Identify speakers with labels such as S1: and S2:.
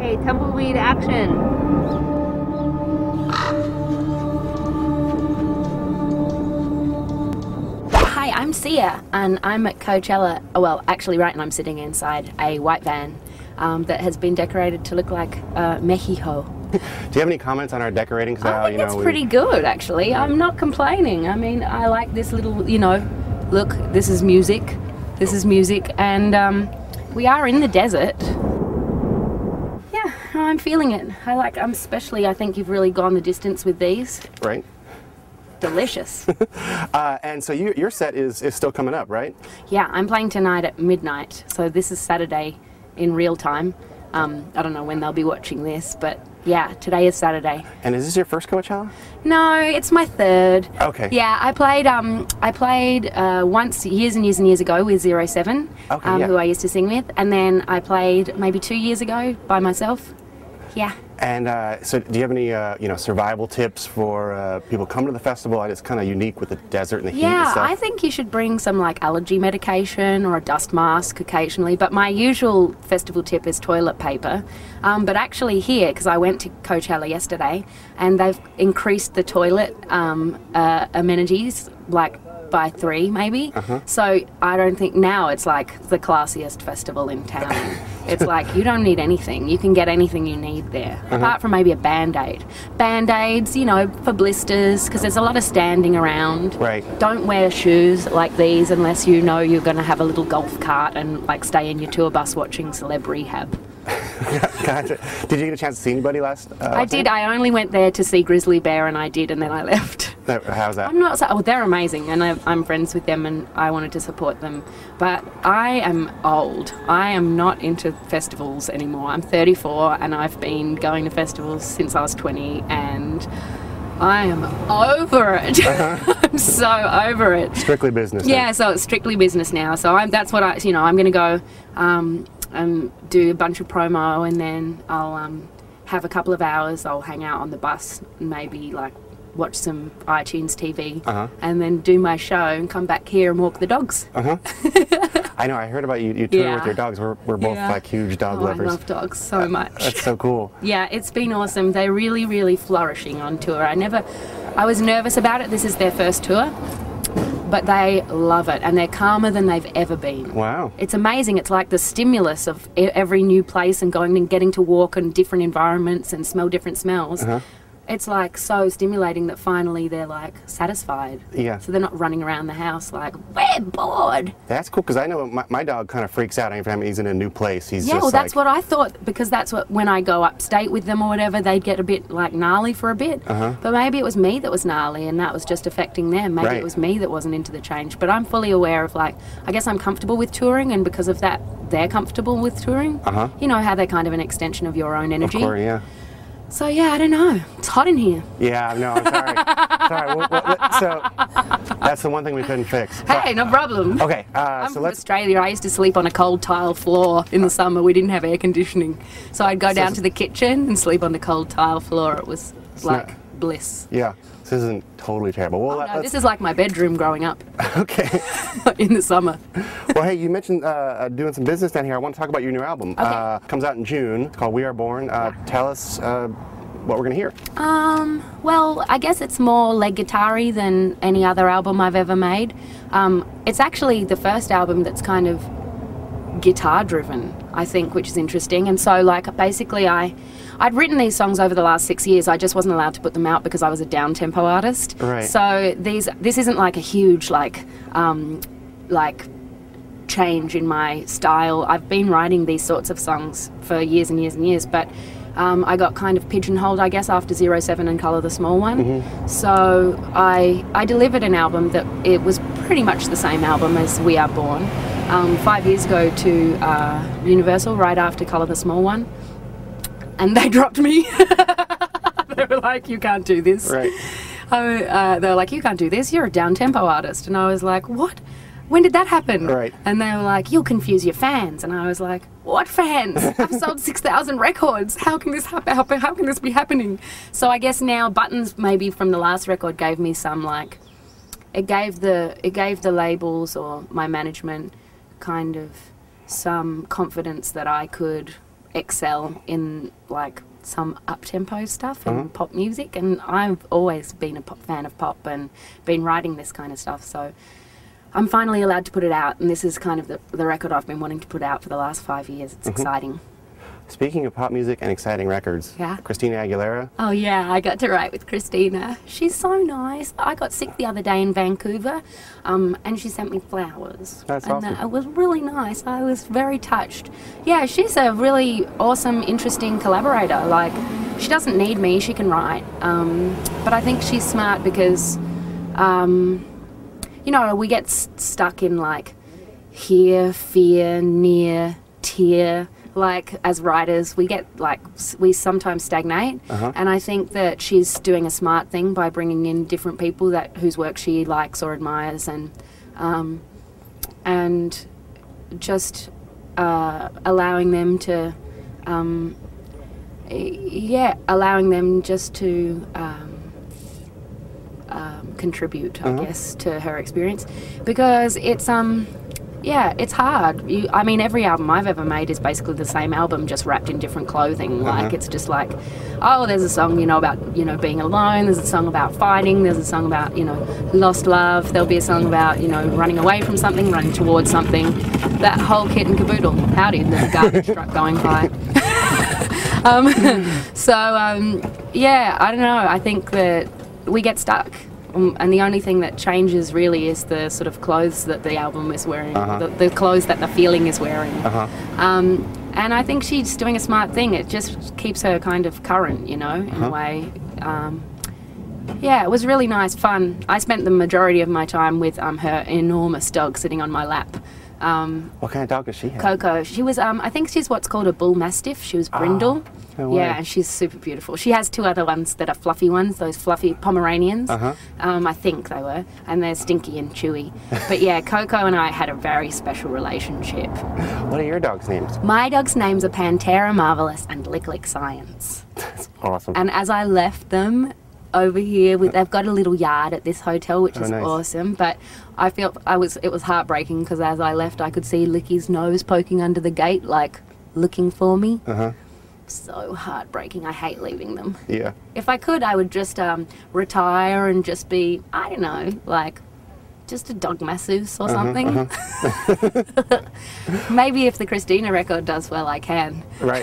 S1: Okay, tumbleweed action. Hi, I'm Sia, and I'm at Coachella. Well, actually, right now I'm sitting inside a white van that has been decorated to look like Mexico.
S2: Do you have any comments on our decorating?
S1: I think it's pretty good, actually. I'm not complaining. I mean, I like this little, you know, look, this is music. This is music, and we are in the desert. Yeah, I'm feeling it. Especially, I think you've really gone the distance with these.
S2: Right.
S1: Delicious.
S2: And so your set is still coming up, right?
S1: Yeah, I'm playing tonight at midnight. So this is Saturday in real time. I don't know when they'll be watching this, but yeah, today is Saturday.
S2: And is this your first Coachella?
S1: No, it's my third.
S2: Okay.
S1: Yeah, I played once years and years and years ago with 07,
S2: okay, yeah.
S1: who I used to sing with, and then I played maybe 2 years ago by myself. Yeah.
S2: And so do you have any survival tips for people coming to the festival? It's kind of unique with the desert and the heat and stuff.
S1: Yeah, I think you should bring some like allergy medication or a dust mask occasionally, but my usual festival tip is toilet paper. But actually here, because I went to Coachella yesterday, and they've increased the toilet amenities like by 3 maybe. So I don't think now it's like the classiest festival in town. It's like you don't need anything. You can get anything you need there, apart from maybe a Band-Aid. Band-Aids, you know, for blisters, because there's a lot of standing around.
S2: Right.
S1: Don't wear shoes like these unless you know you're going to have a little golf cart and like stay in your tour bus watching Celeb Rehab.
S2: Gotcha. Did you get a chance to see anybody last?
S1: I did. I only went there to see Grizzly Bear, and I did, and then I left.
S2: How's that?
S1: I'm not. Oh, they're amazing, and I'm friends with them, and I wanted to support them. But I am old. I am not into festivals anymore. I'm 34, and I've been going to festivals since I was 20, and I am over it. I'm so over it.
S2: Strictly business.
S1: Yeah,
S2: then.
S1: so it's strictly business now. So that's what I'm going to go do a bunch of promo, and then I'll have a couple of hours. I'll hang out on the bus and maybe like watch some iTunes TV, and then do my show and come back here and walk the dogs.
S2: I know, I heard about you touring with your dogs. We're both like huge dog lovers.
S1: I love dogs so much.
S2: That's so cool.
S1: Yeah, it's been awesome. They're really, really flourishing on tour. I was nervous about it. This is their first tour, but they love it, and they're calmer than they've ever been.
S2: Wow.
S1: It's amazing. It's like the stimulus of every new place and going and getting to walk in different environments and smell different smells. It's like so stimulating that finally they're like satisfied.
S2: Yeah.
S1: So they're not running around the house like, we're bored.
S2: That's cool, because I know my dog kind of freaks out anytime he's in a new place. He's
S1: yeah,
S2: just
S1: well, that's what I thought, because that's what, when I go upstate with them or whatever, they'd get a bit like gnarly for a bit. But maybe it was me that was gnarly, and that was just affecting them. Maybe it was me that wasn't into the change. But I'm fully aware of, like, I guess I'm comfortable with touring, and because of that, they're comfortable with touring. You know how they're kind of an extension of your own energy.
S2: Of course, yeah.
S1: So yeah, I don't know. It's hot in here.
S2: Yeah, no, I'm sorry. Sorry. So that's the one thing we couldn't fix.
S1: Hey, no problem.
S2: Okay,
S1: I'm
S2: so
S1: from
S2: let's.
S1: Australia. I used to sleep on a cold tile floor in the summer. We didn't have air conditioning, so I'd go down to the kitchen and sleep on the cold tile floor. It was like bliss.
S2: Yeah, this isn't totally terrible. Well,
S1: no, this is like my bedroom growing up.
S2: Okay.
S1: In the summer.
S2: Well, hey, you mentioned doing some business down here. I want to talk about your new album.
S1: Okay.
S2: Comes out in June. It's called We Are Born. Tell us what we're going to hear.
S1: Well, I guess it's more leg guitar-y than any other album I've ever made. It's actually the first album that's kind of guitar-driven, I think, which is interesting. And so, like, basically I'd written these songs over the last 6 years. I just wasn't allowed to put them out because I was a down-tempo artist.
S2: Right.
S1: So this isn't like a huge, like change in my style. I've been writing these sorts of songs for years and years and years, but I got kind of pigeonholed, I guess, after 07 and Colour the Small One. So I delivered an album that it was pretty much the same album as We Are Born 5 years ago to Universal, right after Colour the Small One, and they dropped me. They were like, you can't do this.
S2: Right.
S1: They were like, you can't do this, you're a down-tempo artist. And I was like, what? When did that happen?
S2: Right.
S1: And they were like, you'll confuse your fans. And I was like, what fans? I've sold 6,000 records. How can this happen? How can this be happening? So I guess now Buttons, maybe from the last record, gave me some, like, it gave the labels or my management kind of some confidence that I could excel in like some up-tempo stuff and pop music, and I've always been a fan of pop and been writing this kind of stuff, so I'm finally allowed to put it out, and this is kind of the record I've been wanting to put out for the last 5 years. It's exciting.
S2: Speaking of pop music and exciting records, Christina Aguilera.
S1: Oh yeah, I got to write with Christina. She's so nice. I got sick the other day in Vancouver, and she sent me flowers.
S2: That's awesome.
S1: It was really nice. I was very touched. Yeah, she's a really awesome, interesting collaborator. Like, she doesn't need me, she can write. But I think she's smart because, you know, we get stuck in like here, fear, near, tear. Like, as writers, we sometimes stagnate, and I think that she's doing a smart thing by bringing in different people whose work she likes or admires, and just allowing them to, contribute, I guess, to her experience, because it's yeah, it's hard. I mean, every album I've ever made is basically the same album, just wrapped in different clothing. Like, it's just like, oh, there's a song, you know, about, you know, being alone. There's a song about fighting. There's a song about, you know, lost love. There'll be a song about, you know, running away from something, running towards something. That whole kit and caboodle. Howdy, there's a garbage truck going by. Yeah, I don't know. I think that we get stuck. And the only thing that changes really is the sort of clothes that the album is wearing, the clothes that the feeling is wearing. And I think she's doing a smart thing. It just keeps her kind of current, you know, in a way. Yeah, it was really nice, fun. I spent the majority of my time with her enormous dog sitting on my lap.
S2: What kind of dog does she have?
S1: Coco. She was, I think she's what's called a bull mastiff. She was brindle.
S2: No way.
S1: Yeah, and she's super beautiful. She has two other ones that are fluffy ones, those fluffy Pomeranians. I think they were, and they're stinky and chewy. But yeah, Coco and I had a very special relationship.
S2: What are your dog's names?
S1: My dog's names are Pantera Marvelous and Lick Lick Science.
S2: That's awesome.
S1: And as I left them over here, they've got a little yard at this hotel, which is
S2: nice.
S1: awesome. But I felt it was heartbreaking, because as I left, I could see Licky's nose poking under the gate, like looking for me. So heartbreaking. I hate leaving them.
S2: Yeah.
S1: If I could, I would just retire and just be, I don't know, like just a dog masseuse or something. Maybe if the Christina record does well, I can.
S2: Right.